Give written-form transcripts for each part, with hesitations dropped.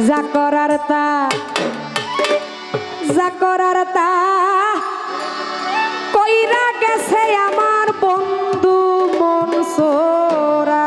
যা করার তা যা করার তা কইরা গেছে আমার বন্ধু মনসুরা।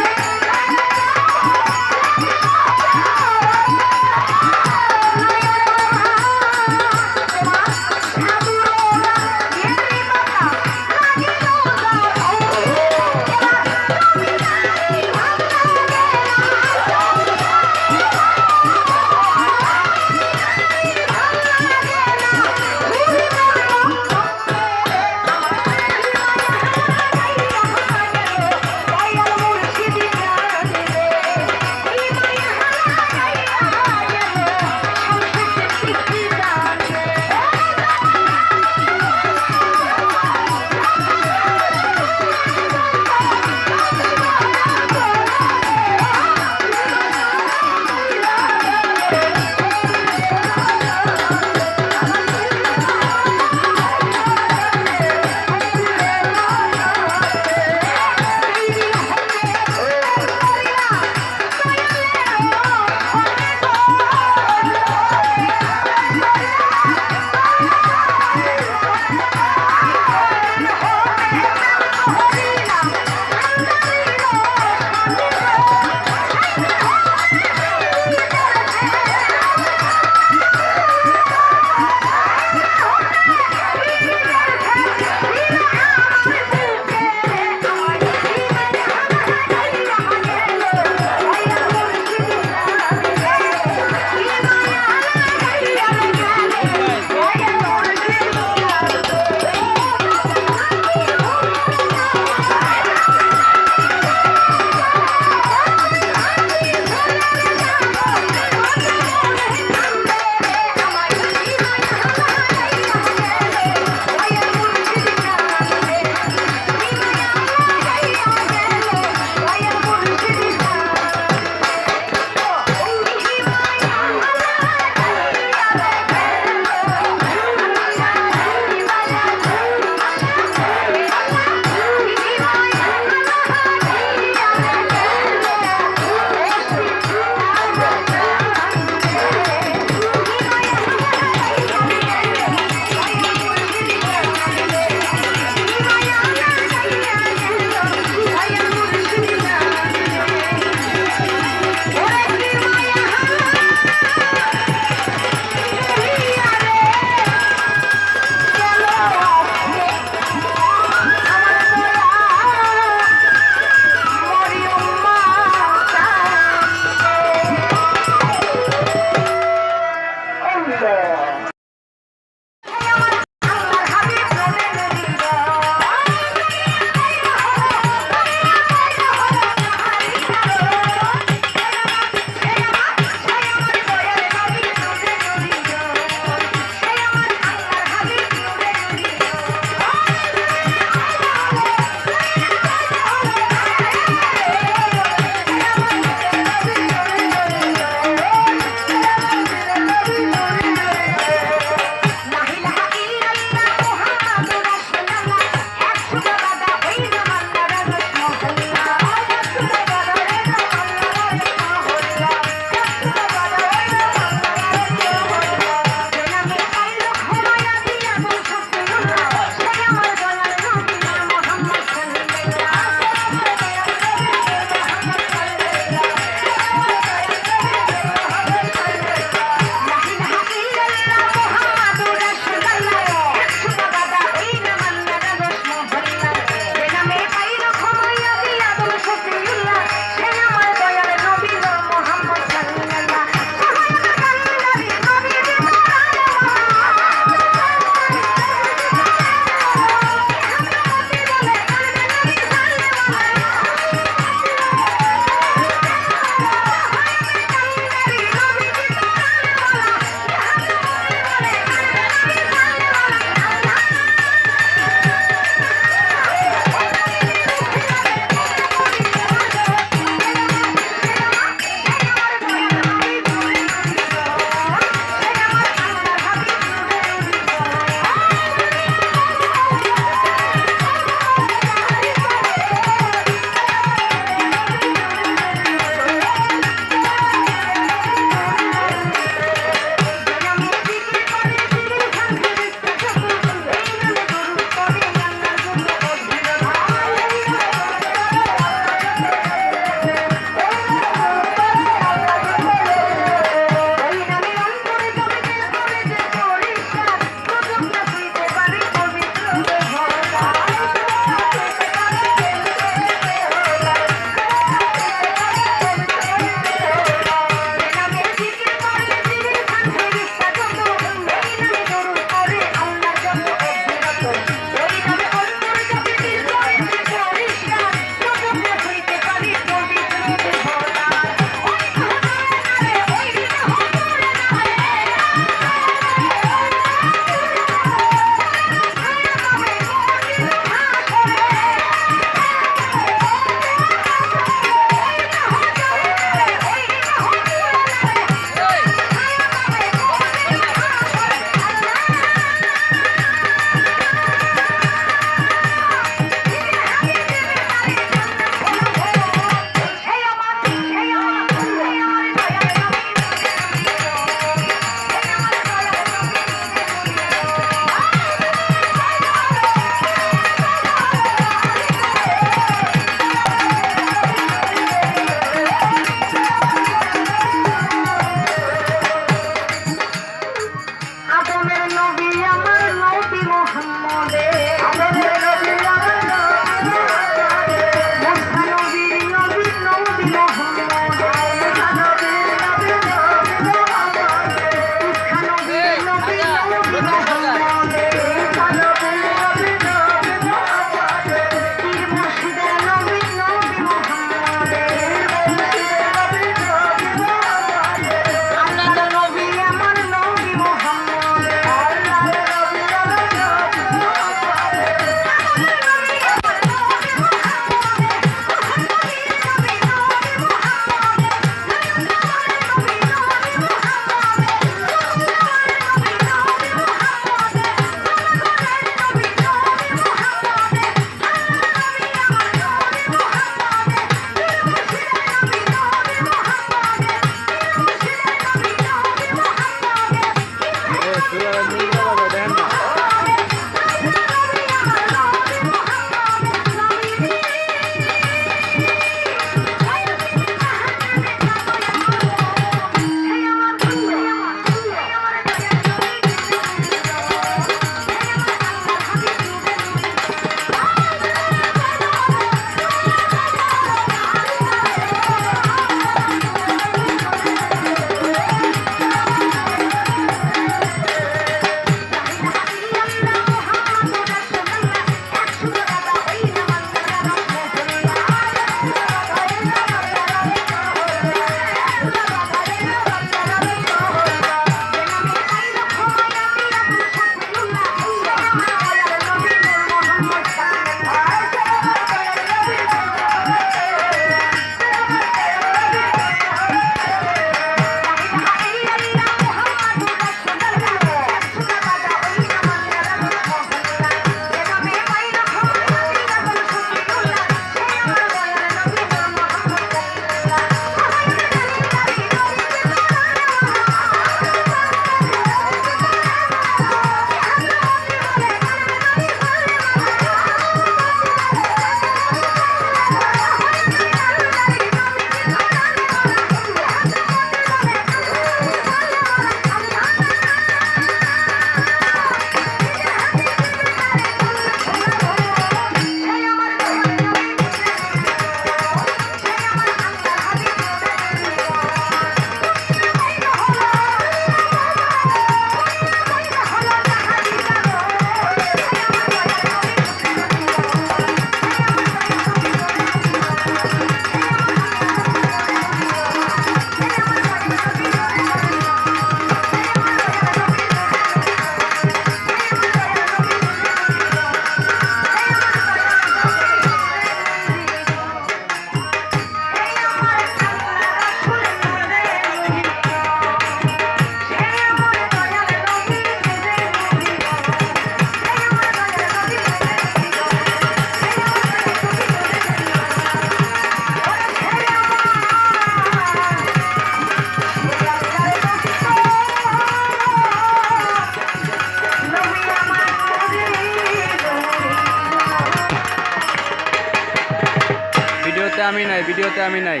আমি নাই, ভিডিওতে আমি নাই।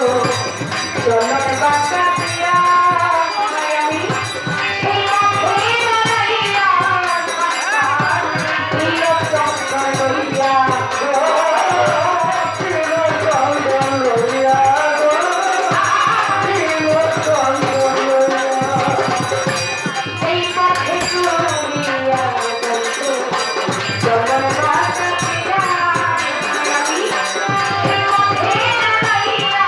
চন্দন বাটা দিয়া আমি এই পথে দাঁড়াইয়া চন্দন লইয়া এই পথে চলিয়া চন্দন বাটা দিয়া আমি এই পথে দাঁড়াইয়া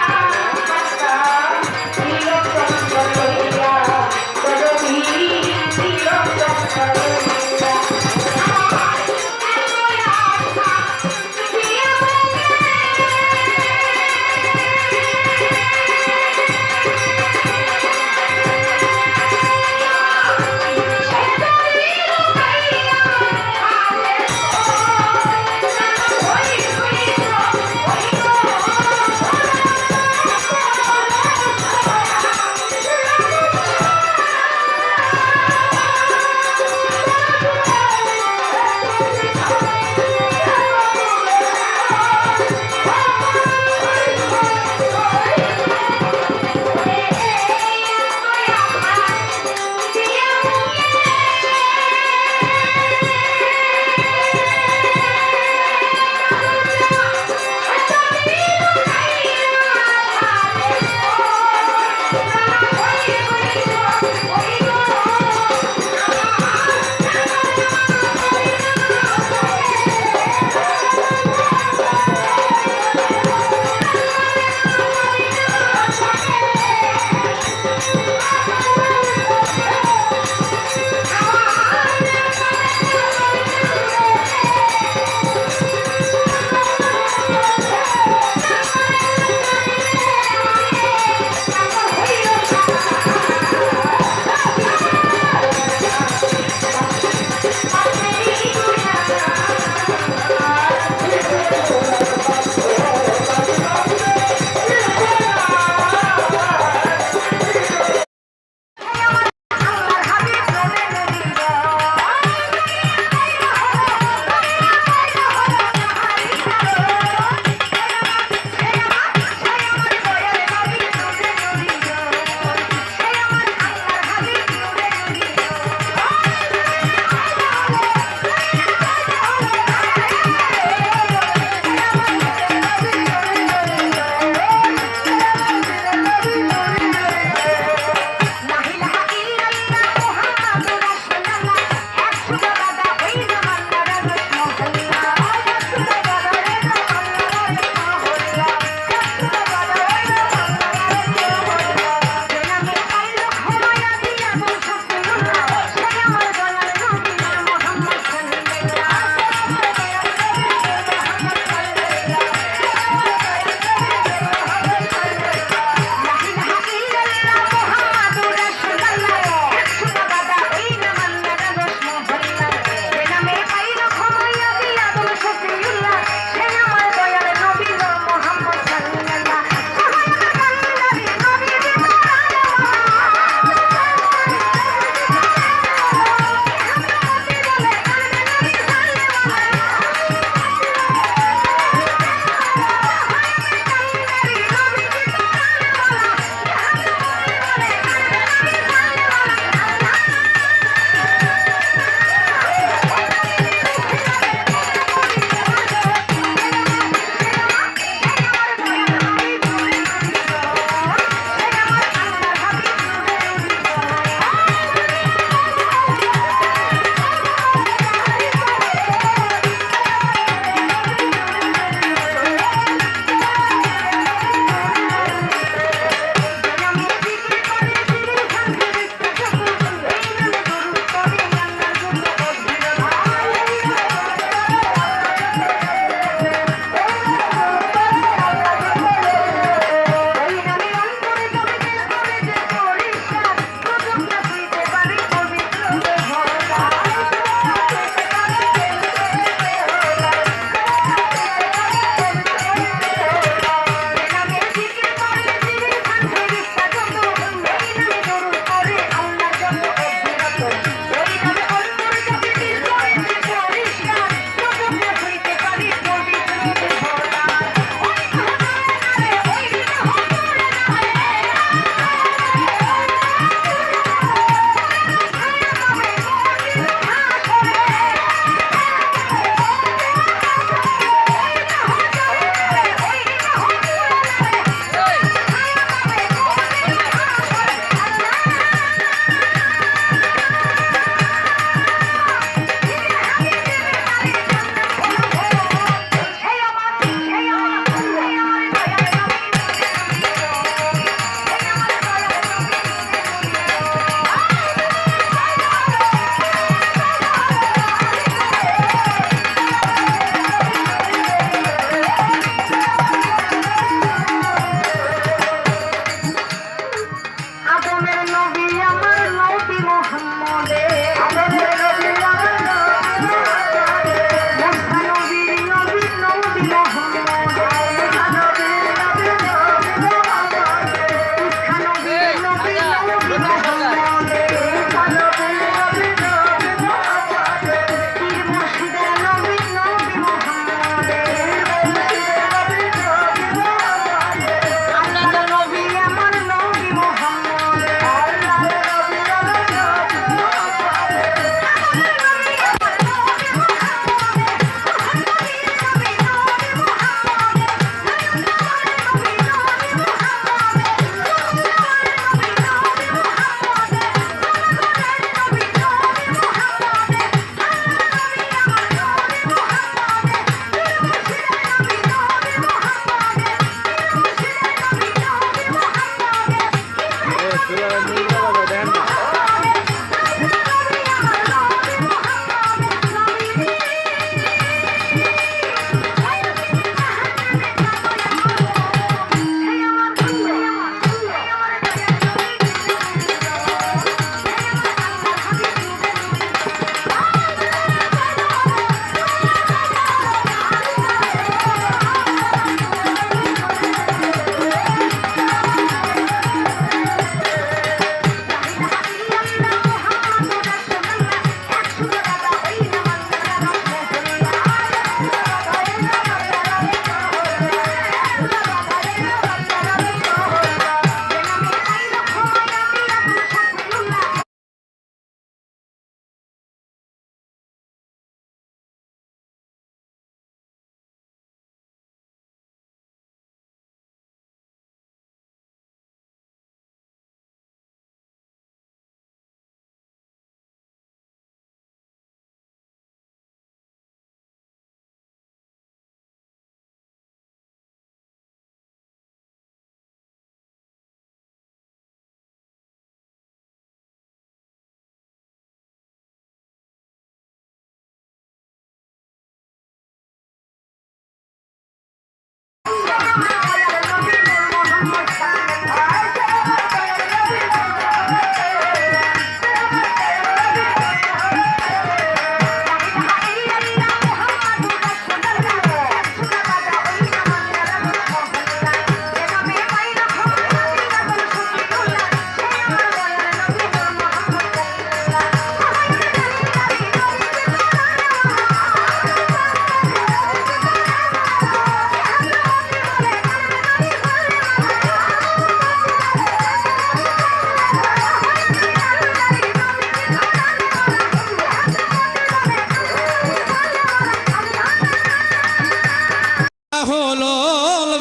হলো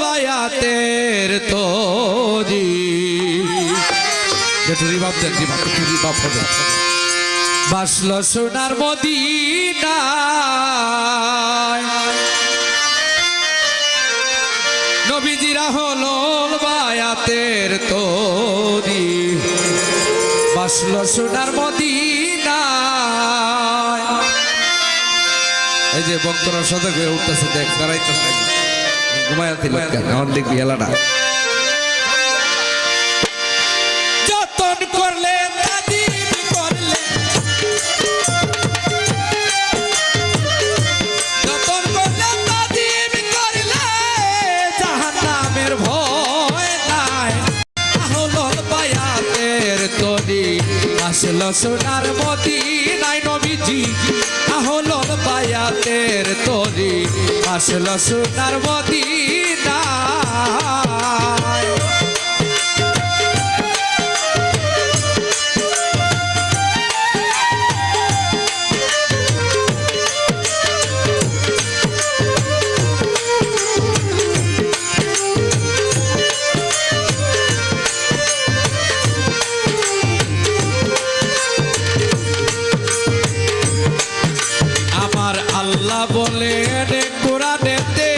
বায়াতের তোরি যেটুরি বাপ দেন তুরি বাপ হবে বাসল সোনার মদিনায় নবীজিরা হলো বায়াতের তোরি বাসল সোনার মদিনায় এই যে ভক্তরা সদক হয়ে উঠতেছে দেখ দাঁড়াইতেছে ঘুমায়াতে এখন দেখবি এলাটা যতন করলে তাজিম করলে যতন করলে তাজিম করলে জাহান্নামের ভয় নাই হলো বায়াতের তরি আসলো সোনার মদিনায় নবীজি হলো বায়াতের তরি আসলো সোনার মদিনায় আমার আল্লাহ বলেন কোরআনেতে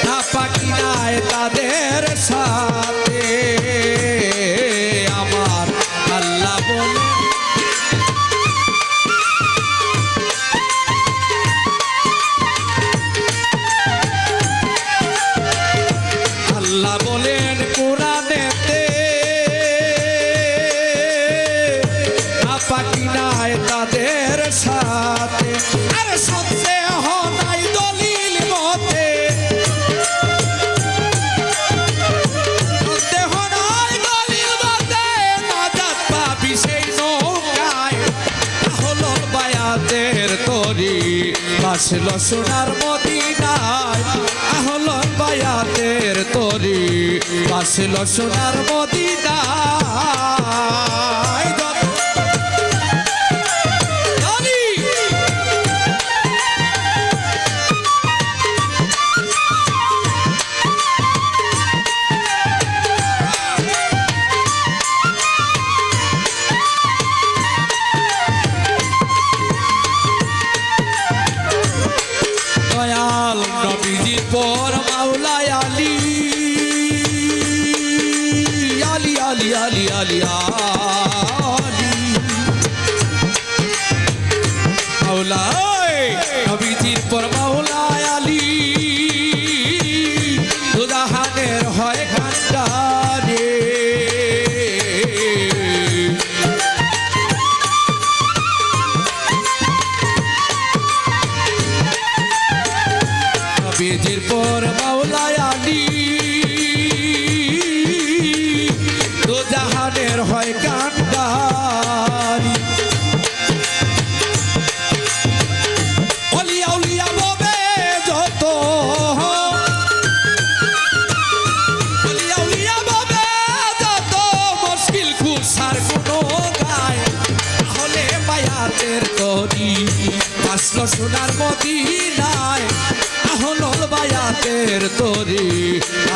নাপাকি নাই তাদের সাথে আমার আল্লাহ বলেন আল্লাহ বলেন কোরআনেতে পাকি নাই তাদের সাথে আর সন্দেহ নাই দলিল মতে সন্দেহ নাই দলিল মতে নাজাত পাবি সেই নৌকায় হলো বায়াতের তরি বাসল সোনার মদিনায় হলো বায়াতের তরি বাসল সোনার মদিনায় দয়াল নবীজির পর মাওলা আলী আলী আলী আলী আলী আলী মাওলা নবীজির পর মাওলা আলী দুজাহানের হয় কান্ডারে নবীজির পর মাওলা আলী দুজাহানের হয় কান্ডারি অলিয়া উলিয়া ববে যত অলিয়া উলিয়া ববে যত মুশকিল কুসার কোনো গায় হলে বায়াতের তরি আসলো সোনার মদিনায় হলো বায়াতের তরি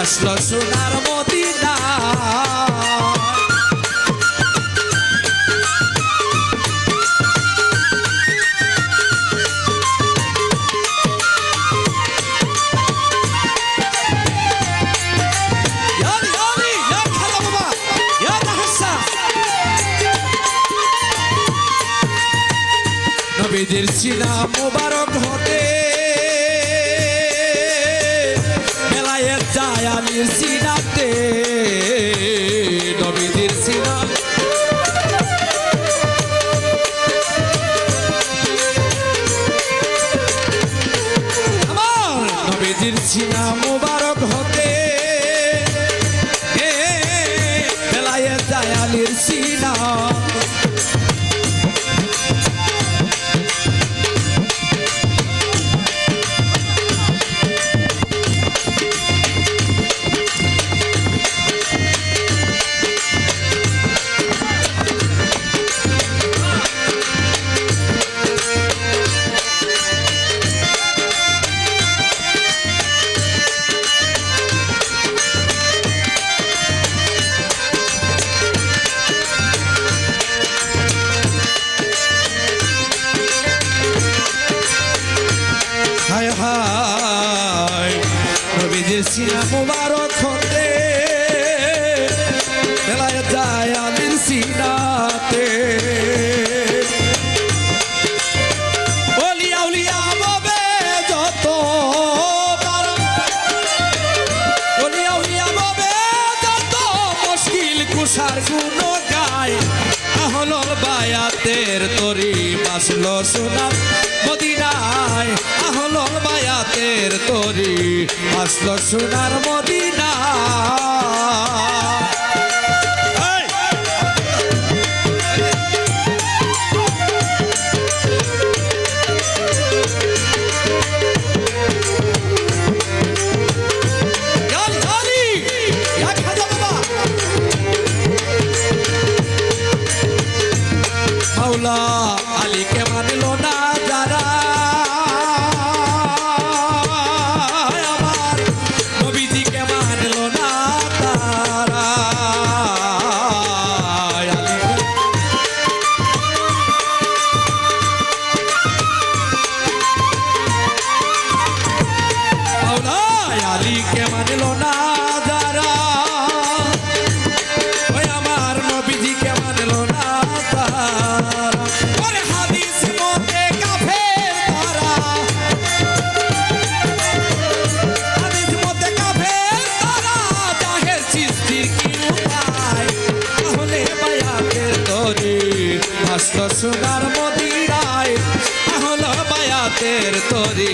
আসলো সোনার মদিনায় নবীদের সিনা মুবারক হতে মেলায় যায় আলীর সিনাতে নবীদের সিনা আমার নবীদের সিনা মুবারক হতে মেলায় যায় আলীর সিনা সিনা মুবারক হতে মেলায় যায় আলীর সিনাতে ওলিয়া উলিয়া ববে যত ওলিয়া উলিয়া ববে যত মুশকিল কুশার গুণ গায় আহলল বায়াতের তরি বাসলো সোনার মদিনায় আহলল বায়াতের তরি বাসলো সোনার মদিনায় গালি গালি এক হাজার বাবা মাওলা আলীকে মানল না যারা আমার নবীজিকে মানল না তারা মাওলা আলীকে মানল না যারা ওই আমার নবীজিকে মানল না তারা ওরে হাদিস মতে কাফের তারা হাদিস মতে কাফের তারা জাহের সৃষ্টির কি উপায় তাহলে বায়াতের তরি আসলো সোনার মদিনায় তাহলে বায়াতের তরি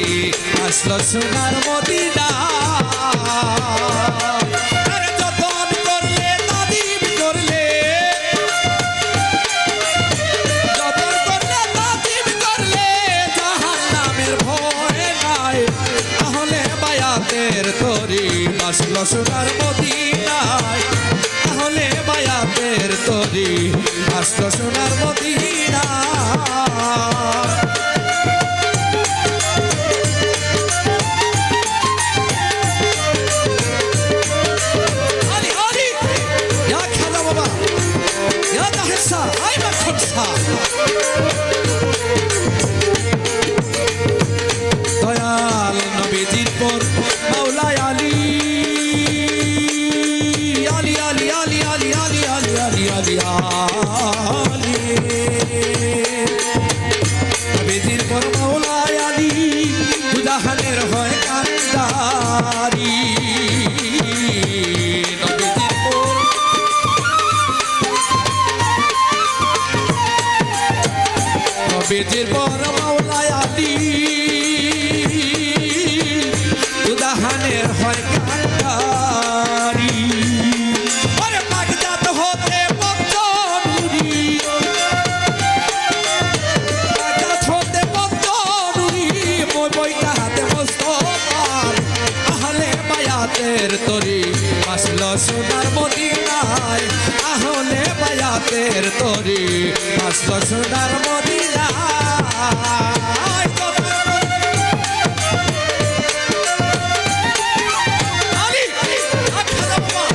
আসলো সোনার মদিনায় যতন করলে তাদিম করলে যতন করলে তাদিম করলে জাহান্নামের ভয় নাই তাহলে বায়াতের তরি আসলো সোনার মদিনায় তাহলে বায়াতের তরি আসলো সোনার মদিনায় علي علي يا كذا بابا يا ده حصة هاي ما خمسة দয়াল নবীজির পর মাওলা আলী আলী আলী আলী আলী আলী আলী আলী আলী আলী নবীজির পর মাওলা আলী দুজাহানের হয় কান্দারি নবীজির পর মাওলা আলী দুজাহানের হয় কান্দারি ওরে পাকজাত হতে পঞ্চনুরি পাকজাত হতে পঞ্চনুরি মই বইটা হাতে মোস্তফার আহলে বায়াতের তরি আসলো সোনার মদিনায় আহলে বায়াতের তরি আসলো সোনার মদিনায় আলী এক হাজার বাবা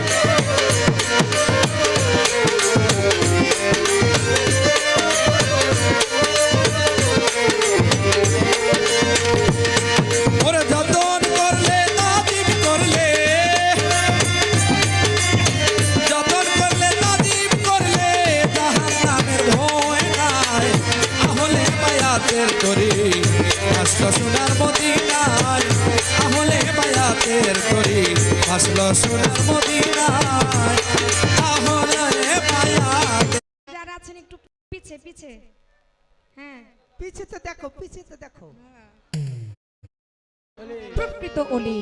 ওরে যতন করলে তাদিম করলে যতন করলে তাদিম করলে জাহান্নামের ভয় নাই আহলে বায়াতের তরি আসলো সোনার মদিনায় আহলে বায়াতের তরি আসলো সোনার মদিনায় আহলে বায়াত যারা আছেন একটু পিছে পিছে হ্যাঁ পিছে তো দেখো পিছে তো দেখো প্রকৃত অলি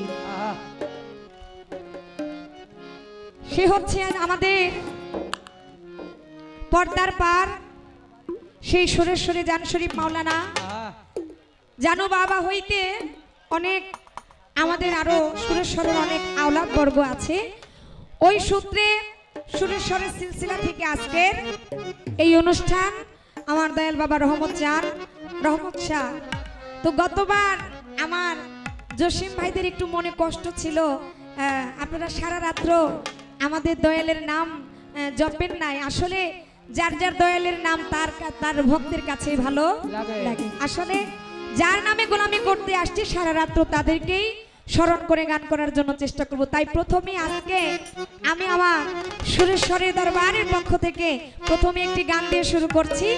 সে হচ্ছে আমাদের পর্দার পার সেই সুরেশ্বরী জান শরীফ মাওলানা জানো বাবা হইতে অনেক আমাদের আরো সুরেশ্বরের অনেক আওলাদ বর্গ আছে ওই সূত্রে সুরেশ্বরের সিলসিলা থেকে আজকের এই অনুষ্ঠান আমার দয়াল বাবা রহমত শাহ তো গতবার আমার জসিম ভাইদের একটু মনে কষ্ট ছিল আপনারা সারা রাত্র আমাদের দয়ালের নাম জপেন নাই আসলে যার যার দয়ালের নাম তার ভক্তের কাছেই ভালো লাগে আসলে যার নামে গোলামি করতে আসছে সারা রাত্র তাদেরকেই স্মরণ করে গান করার জন্য চেষ্টা করব। তাই প্রথমে আজকে আমি আমার সুরেশ্বরের দরবারের পক্ষ থেকে প্রথমে একটি গান দিয়ে শুরু করছি।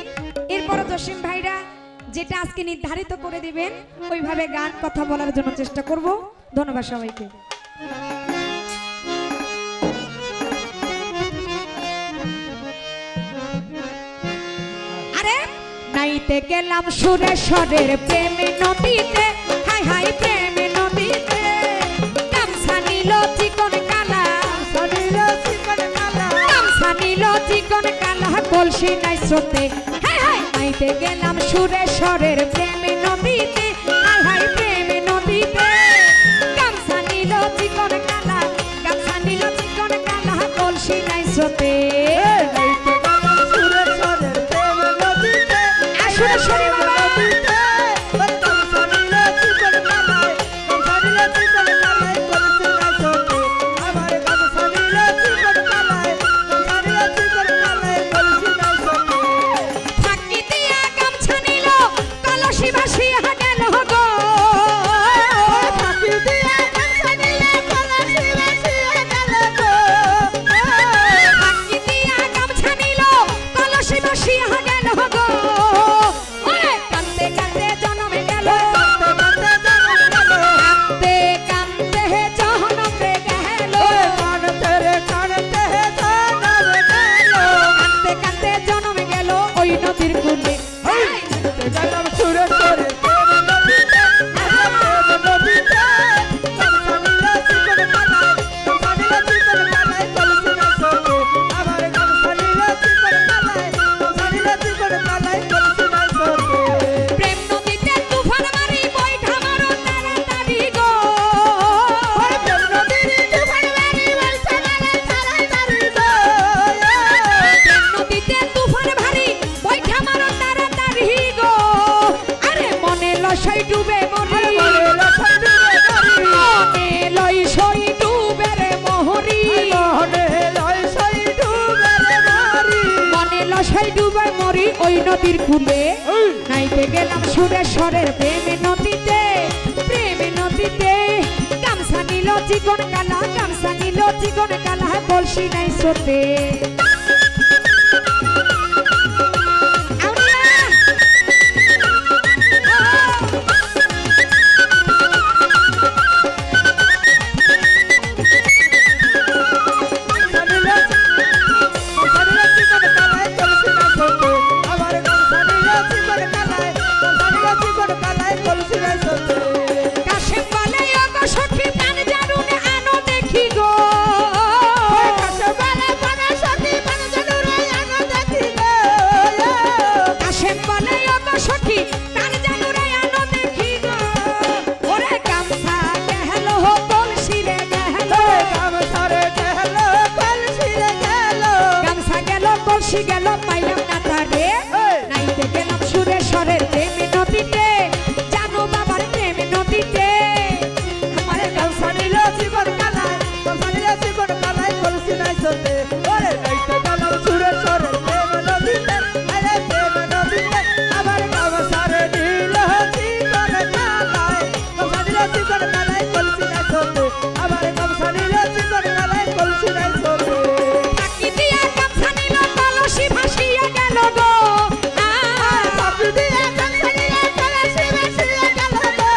এরপর জসিম ভাইরা যেটা আজকে নির্ধারিত করে দিবেন ওইভাবে গান কথা বলার জন্য চেষ্টা করব। ধন্যবাদ সবাইকে। আরে নাইতে গেলাম সুরেশ্বরের প্রেমে নদীতে, হাই হাই প্রেমে নদীতে, গামছা নিল চিকন কালা, গামছা নিল চিকন কালা, কলসি নাই স্রোতে, হাই হাই নাইতে গেলাম সুরেশ্বরের প্রেমে নদীতে, হাই হাই প্রেমে নদীতে, গামছা নিল চিকন কালা, গামছা নিল চিকন কালা, কলসি নাই স্রোতে। সুরেশ্বরী বাবা ফাঁকি দিয়া গামছা নিল, কলসি ভাসিয়া গেল গো, ফাঁকি দিয়া গামছা নিল, কলসি ভাসিয়া গেল গো, ফাঁকি দিয়া গামছা নিল, কলসি ভাসিয়া গেল গো, ওরে কান্দে কান্দে জনমে গেল, কান্দে কান্দে জনমে গেল, কান্দে কান্দে জনমে গেল ওই নদীর কূলে। প্রেম নদীতে তুফান মারি বৈঠা মারো তাড়াতাড়ি গো, প্রেম নদীতে তুফান মারি বৈঠা মারো তাড়াতাড়ি গো, প্রেম নদীতে তুফান ভারী বৈঠা মারো তাড়াতাড়ি গো, আরে মনে লসাই ডুবে মরি, মনে লসাই ডুবে রে মোহরি, মনে লসাই ডুবে মরি ওই নদীর কূলে। নাইতে গেলাম সুরেশ্বরের প্রেমে নদীতে, প্রেমে নদীতে, গামছা নিল চিকন কালা, গামছা নিল চিকন কালা, কলসি নাই স্রোতে। কাশেম বলে ওগো সখী প্রাণ জানুনে আনো দেখি গো, কাশেম বলে ওগো সখী প্রাণ জানুরে আনো দেখি গো, ওরে গামছা গেল কলসি রে গেল, গামছা গেল কলসি গেল পাইলাম না তারে। নাইতে গেলাম সুরেশ্বরের প্রেমে নদীতে, জানো বাবার প্রেমে নদীতে, আমার গামছা নিল জীবন কালায়, ফাঁকি দিয়া গামছা নিল, কলসি ভাসিয়া গেল গো, ফাঁকি দিয়া গামছা নিল, কলসি ভাসিয়া গেল গো,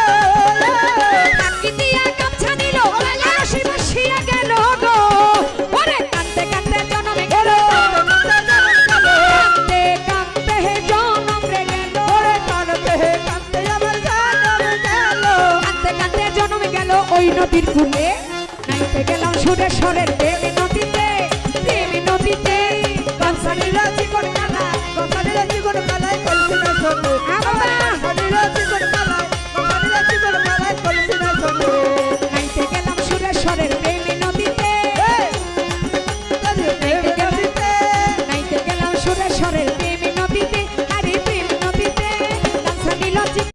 ফাঁকি দিয়া গামছা নিল, কলসি ভাসিয়া গেল গো, ওরে কান্দে কান্দে জনমে গেল, কান্দে কান্দে জনমে গেল, কান্দে কান্দে জনমে গেল ওই নদীর কূলে। নাইতে গেলাম সুরেশ্বরের প্রেমে নদীতে, প্রেমে নদীতে, গামছা নিল চিকন কালা, নাইতে গেলাম সুরেশ্বরের প্রেমে নদীতে, নাইতে গেলাম সুরেশ্বরের প্রেমে নদীতে, আরে প্রেম নদীতে, গামছা নিল চিকন।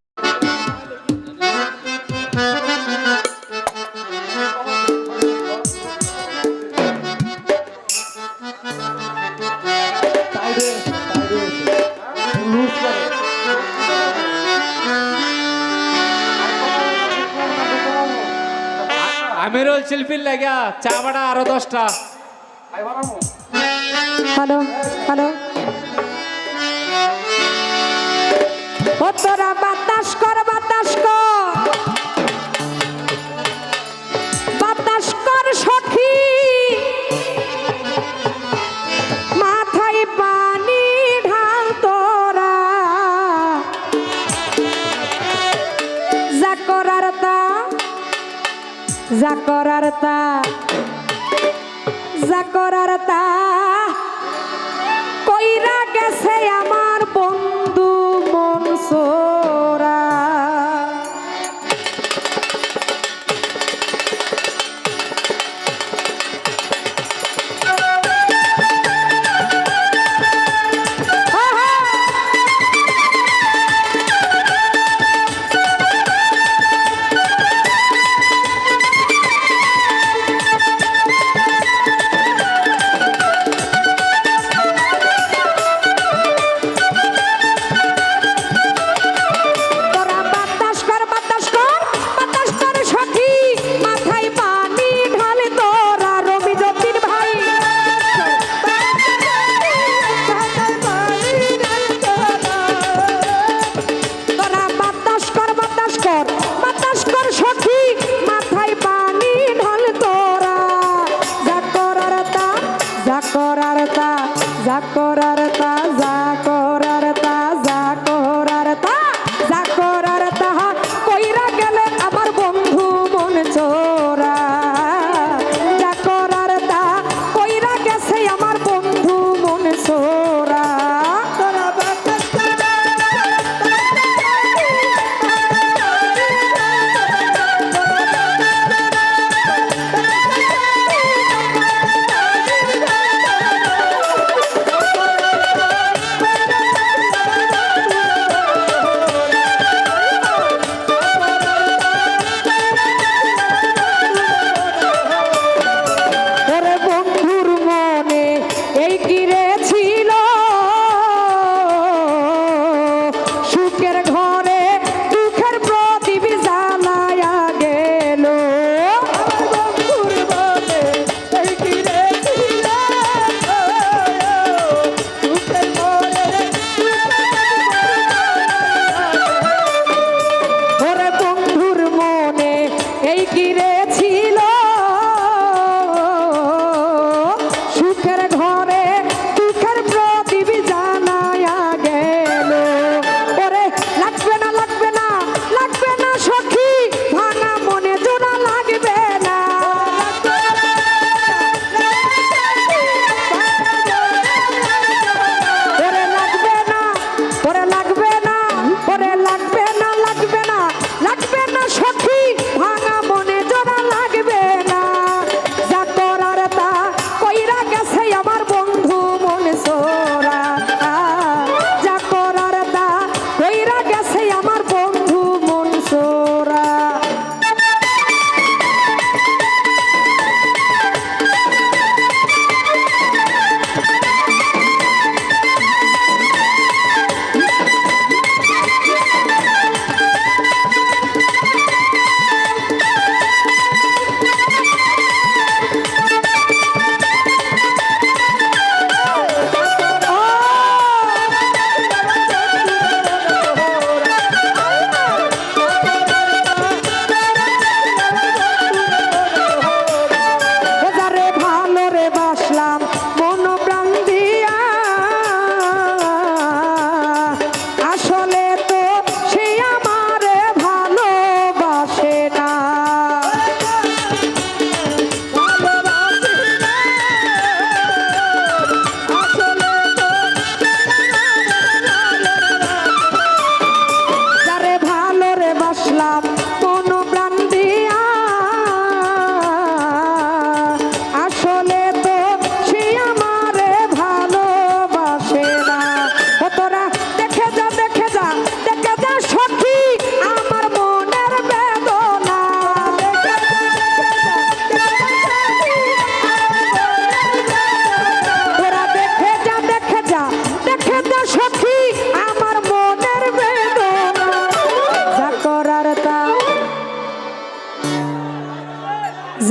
আমিরুল শিল্পীর লাগা চা বাড়া আরো 10টা। হ্যালো হ্যালো ও তোরা বাতাস কর বাতাস কর বাতাস কর সখী মাথায় পানি ঢাল তোরা যা করার তা যা করার তা যা করার তা কইরা গেছে আমার বন্ধু মনসুরা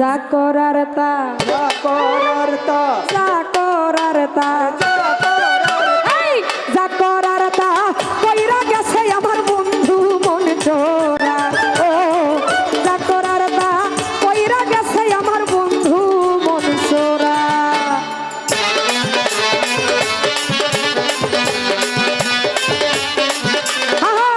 যা করার তা করার তা যা করার তা এই, যা করার তা কইরা গেছে আমার বন্ধু মন চোরা ও যা করার তা কইরা গেছে আমার বন্ধু মন চোরা আহা,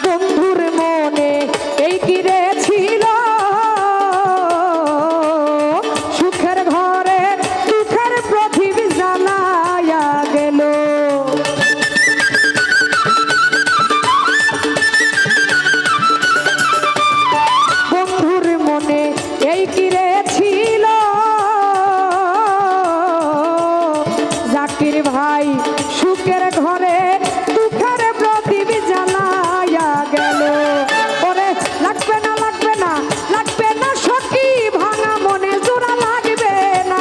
বন্ধুর মনে এই কিরে ছিল সুখের ঘরে দুঃখের প্রদীপ জ্বালায়া গেল বন্ধুর মনে এই কিরে ছিল জাকির ভাই সুখের ঘরে দুঃখের প্রদীপ জ্বালায়া গেল ওরে লাগবে না লাগবে না লাগবে না সখী ভাঙা মনে জোড়া লাগবে না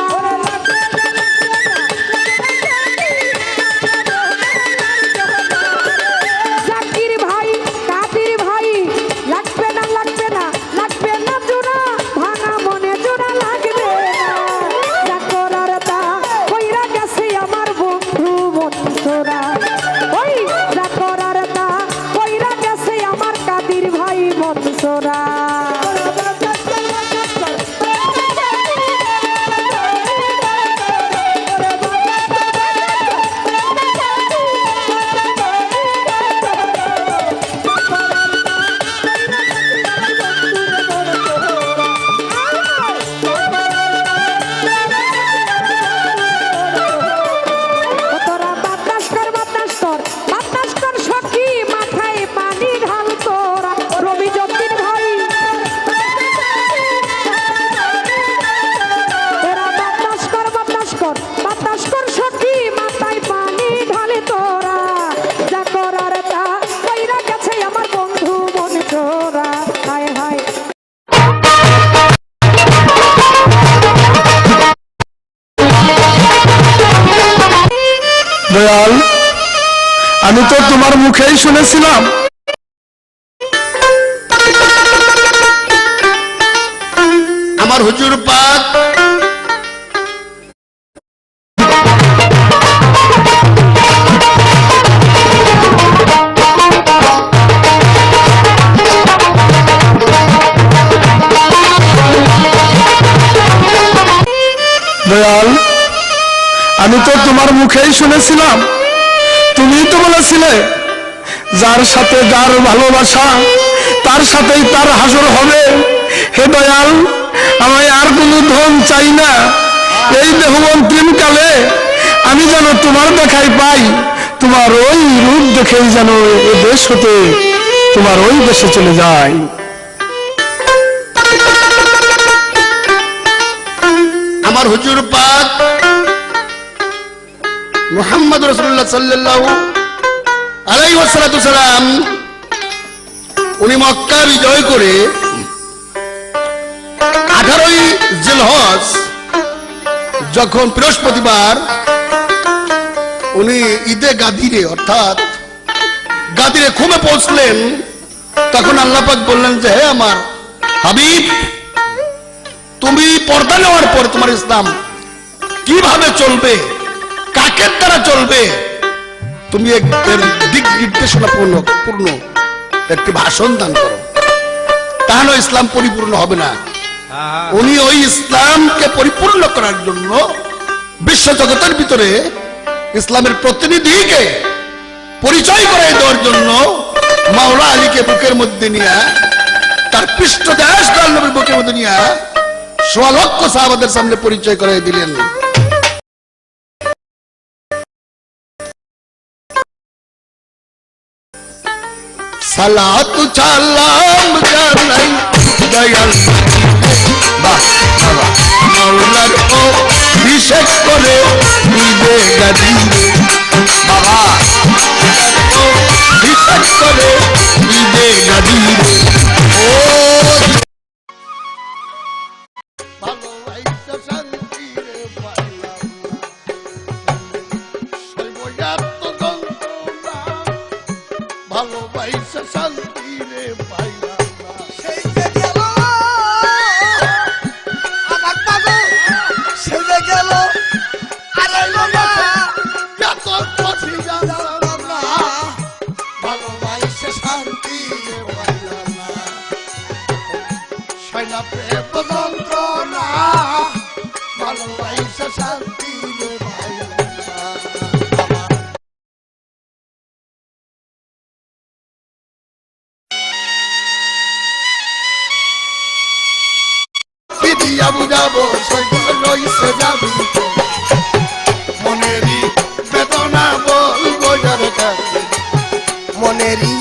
জাকির ভাই কাদির ভাই লাগবে না লাগবে না লাগবে না জোড়া ভাঙা মনে জোড়া লাগবে না যা করার তা কইরা গেছে আমার বন্ধু বন্ধুরা ওই যা করার তা কইরা গেছে আমার কাদির ভাই বন্ধুরা তোরা বাতাস কর সখী মাথায় পানি ঢাল তোরা রবি যতীন ভাই তোরা বাতাস কর সখী মাথায় পানি ঢালে তোরা যা করার তা কইরা গেছে আমার বন্ধু মন চোরা হায় হায় দয়াল, আমি তো তোমার মুখেই শুনেছিলাম আমার হুজুর পাক দয়াল, আমি তো তোমার মুখেই শুনেছিলাম তুমিই তো বলেছিলে যার সাথে যার ভালোবাসা তার সাথেই তার হাসর হবে। হে দয়াল, আমি আর কোনো ধন চাই না। এই দেহ অন্তিম কালে আমি যেন তোমার দেখাই পাই, তোমার ওই রূপ দেখেই যেন এ দেশ হতে তোমার ওই দেশে চলে যায়। আমার হুজুর পাক মুহাম্মদ রাসূলুল্লাহ সাল্লাল্লাহু আলাইহি ওয়াসাল্লাম উনি মক্কা বিজয় করে 18ই জিলহজ যখন বৃহস্পতিবার উনি ঈদে গাদিরে অর্থাৎ গাদিরে খুমে পৌঁছলেন, তখন আল্লাহ পাক বললেন যে হে আমার হাবিব, তুমি পর্দা নেওয়ার পর তোমার ইসলাম কিভাবে চলবে, কাকের দ্বারা চলবে, তুমি এর দিক নির্দেশনা পূর্ণ একটি ভাষণ দান করো, তাহলে ইসলাম পরিপূর্ণ হবে না। উনি ওই ইসলামকে পরিপূর্ণ করার জন্য বিশ্ব জগতের ভিতরে ইসলামের প্রতিনিধিকে পরিচয় করাই দেওয়ার জন্য মাওলা আলীকে বুকের মধ্যে নিয়ে তার পৃষ্ঠদেশ নবীর বুকের মধ্যে নিয়ে ১৬ লক্ষ সাহাবাদের সামনে পরিচয় করাই দিলেন। সালাত সালাম জানাই দয়াল মাওলার অভিষেক করে নিজে গাদি বাবা অভিষেক করে নিজে ধীরে ও ভালোবাসা শান্তি রে পাইলাম সর্বয়াত যন্ত্রণা ভালোবাসা শান্তি রে পাইলাম সেই যে গেল আমার বাবু সেই যে গেল আর এলো না এত কঠিন জানলাম না ভালোবাসা শান্তি রে পাইলাম না সৈনা প্রেম যন্ত্রণা ভালোবাসা শান্তি রে পাইলাম না পিদিয়া বুঝাবো সৈন্য রইছে যাবি মনেরই বেদনা বলবো যার কাছে মনেরই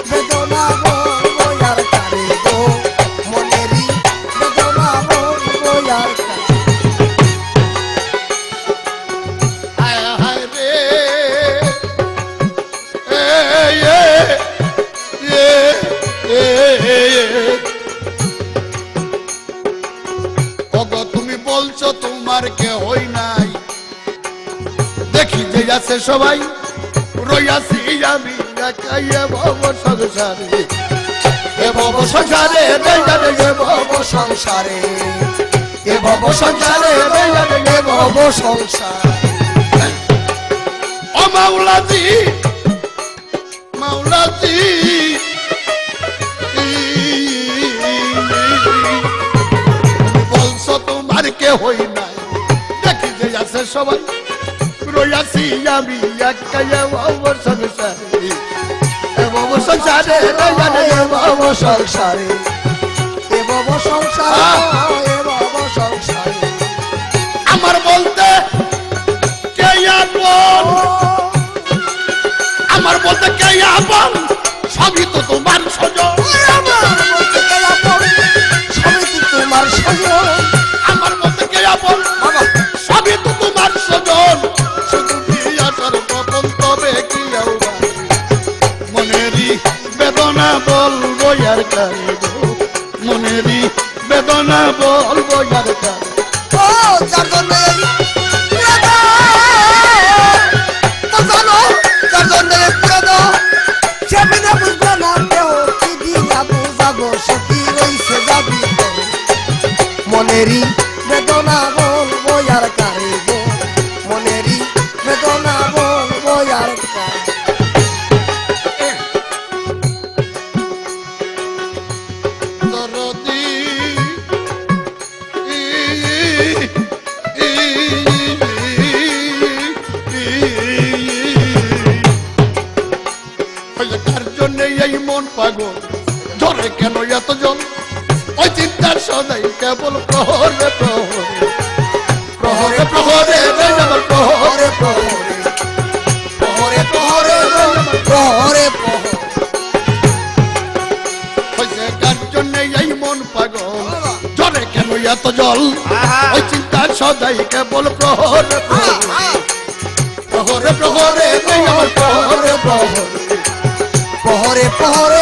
বেদনা বলবো আর কারে গো মনেরই বেদনা বলবো আর কারে হায় হায় রে ওগো তুমি বলছো তোমার কেহই নাই দেখি যে আছে সবাই রইয়াছি আমি একাই এ ভব সংসারে এ ভব সংসারে রে জানে এ ভব সংসারে এ ভব সংসারে রে জানে এ ভব সংসার ও মাওলাজি মাওলাজি বলছো তোমার কে হই নাই দেখি যে আছে সবাই রইয়াছি আমি একাই এ ভব সংসারে এ ভব সংসারে রে জানে এ ভব সংসারে এ ভব সংসার এ ভব সংসারে আমার বলতে কে আপন আমার বলতে কে আপন সবই তো তোমার সজন তোমার সজন আমার বলতে কে আপন সবই তো তোমার সজন শুধু আসার পতন তবে কি মনেরই বেদনা বলবো আর কারে মনেরই বেদনা বলবো আর কারে ও জাগনে জানো জাগনে পুরো সেমিনে বুঝবো না কেউ কি দিয়া বুঝাবো সত্যি রইছে যাবি মনেরই বেদনা বলবো আর কারে গো মনেরই বেদনা বলবো আর কারে দরদি কার জন্য এই মন পাগল ধরে কেন এত জল ওই চিন্তার সদাই কেবল প্রহরে প্রহরে প্রহরে প্রহরে প্রহরে প্রহরে প্রহরে প্রহরে প্রহরে হয়েছে কার জন্য এই মন পাগল ধরে কেন এত জল ওই চিন্তার সদাই কেবল প্রহরে প্রহরে প্রহরে প্রহরে প্রহরে প্রহরে